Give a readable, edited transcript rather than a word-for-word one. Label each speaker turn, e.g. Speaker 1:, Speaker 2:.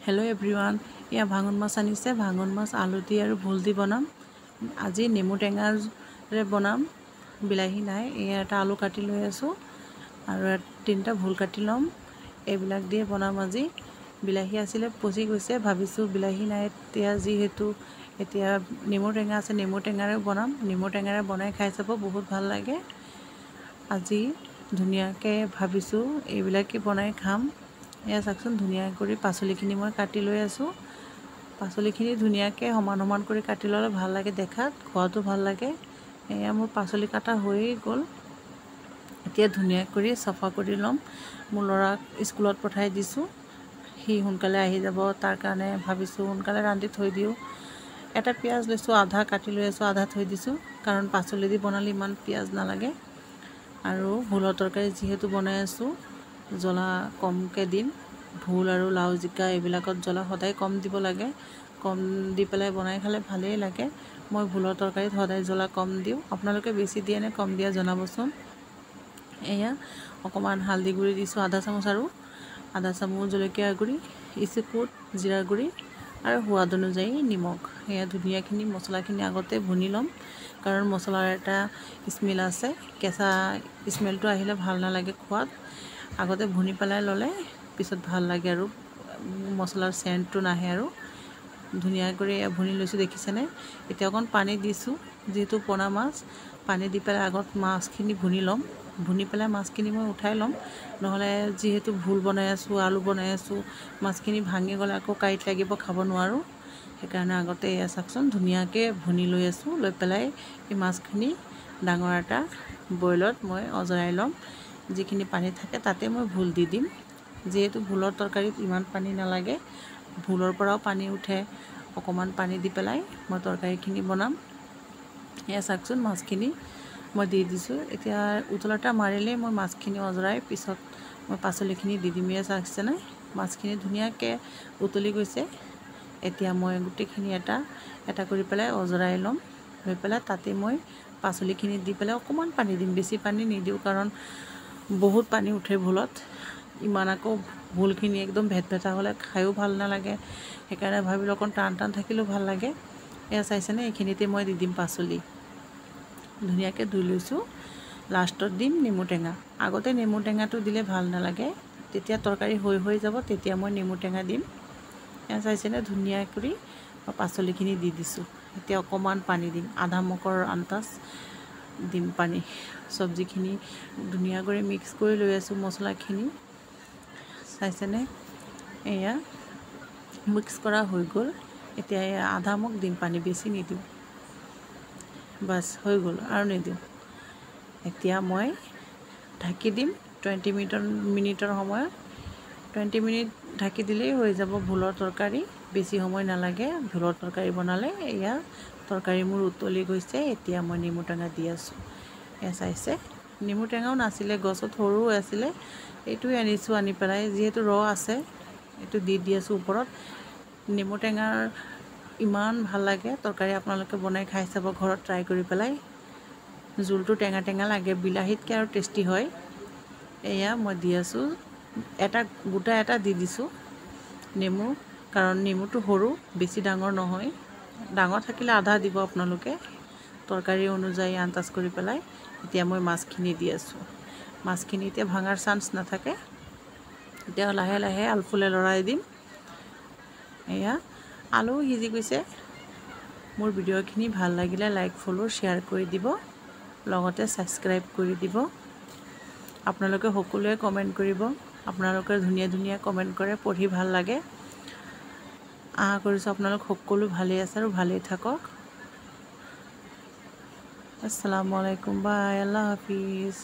Speaker 1: hello everyone या भांगन माছ आनिছে भांगन माছ आलू দি আৰু ভোল দি বনাম আজি নেমু টেঙাৰে বনাম বিলাহী নাই এটা আলু কাটি লৈ আছো আৰু তিনটা ভোল কাটি লম এইবিলাক দিয়ে বনাম আজি বিলাহী আছিল পচি গৈছে ভাবিছো বিলাহী নাই এতিয়া যেহেতু এতিয়া নেমু টেঙা আছে নেমু টেঙাৰে বনাম নেমু টেঙাৰে বনাই খাই চাব বহুত ভাল লাগে আজি ধুনিয়াকে ভাবিছো এইবিলাকে বনাই খাম এয়া চাকচোন ধুনিয়া কৰি পাচলিখিনি মই কাটি লৈ আছো পাচলিখিনি ধুনিয়াকে সমান সমান কৰি কাটি ললে ভাল লাগে দেখাত খোৱাটো ভাল লাগে এয়া মোৰ পাচলি কাটা হৈ গল এতিয়া ধুনিয়া কৰি সফা কৰি লম মোৰ লৰাক স্কুলত পঠাই দিছো হি হুনকালে আহি যাব তাৰ কাৰণে ভাবিছো হুনকালে ৰান্ধি থৈ দিও এটা পিয়াজ লৈছো আধা কাটি লৈ আছো আধা থৈ দিছো কাৰণ পাচলি দি বনালি ইমান পিয়াজ নালাগে আৰু ভোলৰ তৰকাৰী যেহেতু বনাই আছো জ্বলা কমকে দিম ভোল আৰু লাউ জিকা এইবিলাকত জ্বলা সদায় কম দিব লাগে কম দি পেলাই বনাই খালে ভালেই লাগে মই ভোলৰ তৰকাৰীত সদায় জ্বলা কম দিও আপোনালোকে বেছি দিয়ে নে কম দিয়া জনাবচোন এয়া অকমান হালদি গুৰি দিছো আধা চামুচ আৰু আধা চামুচ জলকীয়া গুৰি ইসকুট জিৰা গুৰি আৰু সোৱাদ অনুযায়ী নিমখ এয়া ধুনিয়াখিনি মছলাখিনি আগতে ভুনি লম কাৰণ মছলাৰ এটা স্মেল আছে কেঁচা স্মেলটো আহিলে ভাল নালাগে খোৱাত আগতে ভুনি পেলাই ললে পিছত ভাল লাগে আৰু মছলাৰ সেন্টটো নাহে আৰু ধুনিয়া কৰি ভুনি লৈছো দেখিছেনে এতিয়া অকন পানী দিছো যেহেতু পোনা মাছ পানী দি পেলাই আগত মাছখিনি ভুনি লম ভুনি পেলাই মাছখিনি মই উঠাই লম নহলে যেহেতু ভুল বনাই আছো আলু বনাই আছো মাছখিনি ভাঙি গলে আকৌ কাইট লাগিব খাব নোৱাৰো সেইকাৰণে আগতে এয়া চাকচোন ধুনিয়াকে ভুনি লৈ আছো লৈ পেলাই এই মাছখিনি ডাঙৰ এটা বইলত মই অজৰাই লম যিখিনি পানী থাকে তাতে মই ভুল দি দিম যেহেতু ভুলৰ তৰকাৰীত ইমান পানী নালাগে ভুলৰ পৰাও পানী উঠে অকমান পানী দি পেলাই মই তৰকাৰীখিনি বনাম এয়া চাকচোন মাছখিনি মই দি দিছো এতিয়া উতলাটা মাৰিলে মই মাছখিনি অজৰাই পিছত মই পাচলিখিনি দি দিম এয়া চাকছেনে মাছখিনি ধুনিয়াকে উতলি গৈছে এতিয়া মই গুটিখিনি এটা কৰি পেলাই অজৰাই লম লৈ পেলাই তাতে মই পাচলিখিনি দি পেলাই অকমান পানী দিম বেছি পানী নিদিও কাৰণ বহুত পানী উঠে ভুলত ইমান আকৌ ভুলখিনি একদম ভেটভেটা হলে খায়ও ভাল নালাগে সেইকাৰণে ভাবিলো অকন টান টান থাকিলেও ভাল লাগে এয়া চাইছেনে এইখিনিতে মই দি দিম পাচলি ধুনিয়াকে ধুই লৈছো লাষ্টত দিম নেমু টেঙা আগতে নেমু টেঙাটো দিলে ভাল নালাগে তেতিয়া তৰকাৰী হৈ যাব তেতিয়া মই নেমু টেঙা দিম এয়া চাইছেনে ধুনিয়া কৰি পাচলিখিনি দি দিছো এতিয়া অকমান পানী দিম আধা মকৰ আন্তাজ দিম পানী সবজিখিনি ধুনিয়া কৰি মিক্স কৰি লৈ আছো মছলাখিনি চাইছেনে এয়া মিক্স কৰা হৈ গল এতিয়া আধা মগ দিম পানী বেছি নিদিও বাস হৈ গল আৰু নিদিও এতিয়া মই ঢাকি দিম 20 মিনিটৰ সময় 20 মিনিট ঢাকি দিলেই হৈ যাব ভোলৰ তৰকাৰী বেছি সময় নালাগে ভোলৰ তৰকাৰী বনালে এয়া তৰকাৰী মোৰ উতলি গৈছে এতিয়া মই নেমু টেঙা দি আছো এয়া চাইছে নেমু টেঙাও নাছিলে গছত সৰু আছিলে এইটোই আনিছো আনি পেলাই যেহেতু ৰ আছে এইটো দি আছো ওপৰত নেমু টেঙাৰ ইমান ভাল লাগে তৰকাৰী আপোনালোকে বনাই খাই চাব ঘৰত ট্ৰাই কৰি পেলাই জুলটো টেঙা টেঙা লাগে বিলাহীতকৈ আৰু টেষ্টি হয় এয়া মই দি আছো গোটা এটা দি দিছো নেমু কাৰণ নেমুটো সৰু বেছি ডাঙৰ নহয় ডাঙৰ থাকিলে আধা দিব আপোনালোকে তৰকাৰী অনুযায়ী আন্তাজ কৰি পেলাই এতিয়া মই মাছখিনি দি আছো মাছখিনি এতিয়া ভাঙাৰ চান্স নাথাকে এতিয়া লাহে লাহে আলফুলে লৰাই দিম এয়া আলু সিজি গৈছে মোৰ ভিডিঅ'খিনি ভাল লাগিলে লাইক ফলো শেয়াৰ কৰি দিব লগতে সাবস্ক্ৰাইব কৰি দিব আপোনালোকে সকলোৱে কমেন্ট কৰিব আপোনালোকে ধুনীয়া ধুনীয়া কমেন্ট কৰে পঢ়ি ভাল লাগে আশা কৰিছো আপোনালোক সকলো ভালে আছে আৰু ভালে থাকক আসসালামু আলাইকুম বাই আল্লাহ হাফিজ